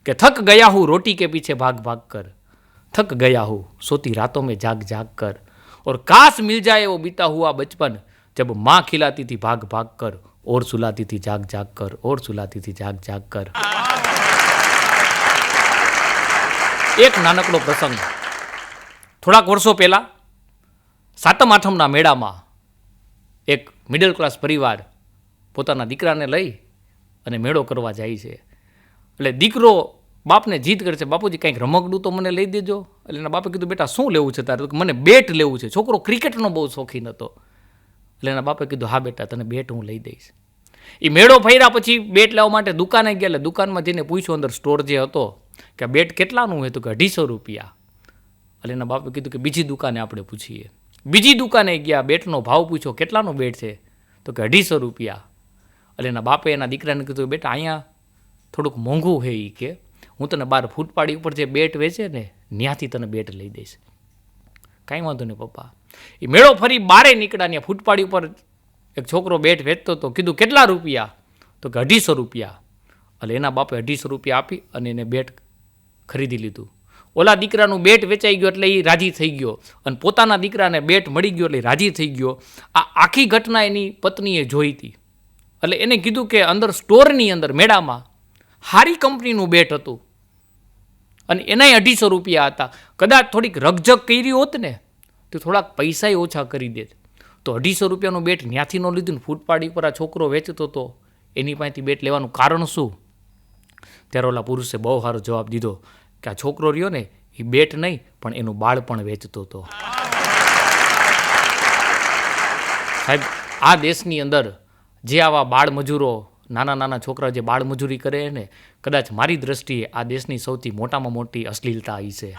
कि थक गया हूँ रोटी के पीछे भाग भाग कर, थक गया हूँ सोती रातों में जाग जाग कर, और काश मिल जाए वो बीता हुआ बचपन जब माँ खिलाती थी भाग भाग कर, और सुलाती थी जाग जाग कर, और सुलाती थी जाग जाग कर. એક નાનકડો પ્રસંગ. થોડાક વર્ષો પહેલાં સાતમ આઠમના મેળામાં એક મિડલ ક્લાસ પરિવાર પોતાના દીકરાને લઈ અને મેળો કરવા જાય છે. એટલે દીકરો બાપને જીદ કરે છે, બાપુજી કંઈક રમકડું તો મને લઈ દેજો. એટલે એના બાપે કીધું બેટા શું લેવું છે તારે? મને બેટ લેવું છે. છોકરો ક્રિકેટનો બહુ શોખીન હતો. એટલે એના બાપે કીધું હા બેટા તને બેટ હું લઈ દઈશ. એ મેળો ફર્યા પછી બેટ લેવા માટે દુકાને ગયા. એટલે દુકાનમાં જઈને પૂછ્યું અંદર સ્ટોર જે હતો કે બેટ કેટલાનું હોય? તો કે 250 રૂપિયા. એટલે એના બાપે કીધું કે બીજી દુકાને આપણે પૂછીએ. બીજી દુકાને ગયા, બેટનો ભાવ પૂછ્યો કેટલાનો બેટ છે? તો કે 250 રૂપિયા. એટલે એના બાપે એના દીકરાને કીધું બેટા અહીંયા થોડુંક મોંઘું છે એ કે હું તને બહાર ફૂટપાડી ઉપર જે બેટ વેચે ને ત્યાંથી તને બેટ લઈ દઈશ. કાંઈ વાંધો નહીં પપ્પા. એ મેળો ફરી બારે નીકળ્યા. ત્યાં ફૂટપાડી ઉપર એક છોકરો બેટ વેચતો હતો. કીધું કેટલા રૂપિયા? તો કે 250 રૂપિયા. એટલે એના બાપે 250 રૂપિયા આપી અને એને બેટ ખરીદી લીધું. ઓલા દીકરાનું બેટ વેચાઈ ગયો એટલે એ રાજી થઈ ગયો, અને પોતાના દીકરાને બેટ મળી ગયો એટલે રાજી થઈ ગયો. આ આખી ઘટના એની પત્નીએ જોઈ હતી. એટલે એને કીધું કે અંદર સ્ટોરની અંદર મેળામાં સારી કંપનીનું બેટ હતું અને એનાય 250 રૂપિયા હતા. કદાચ થોડીક રકઝક કરી હોત ને તો થોડાક પૈસાય ઓછા કરી દેત. તો 250 રૂપિયાનું બેટ ત્યાંથી ન લીધું ને ફૂટપાડી પર આ છોકરો વેચતો હતો એની પાસેથી બેટ લેવાનું કારણ શું? ત્યારે ઓલા પુરુષે બહુ સારો જવાબ દીધો કે આ છોકરો રહ્યો ને એ બેટ નહીં પણ એનું બાળ પણ વેચતો હતો. સાહેબ આ દેશની અંદર જે આવા બાળ મજૂરો, નાના નાના છોકરા જે બાળ મજૂરી કરે ને, કદાચ મારી દ્રષ્ટિએ આ દેશની સૌથી મોટામાં મોટી અશ્લીલતા આવી છે.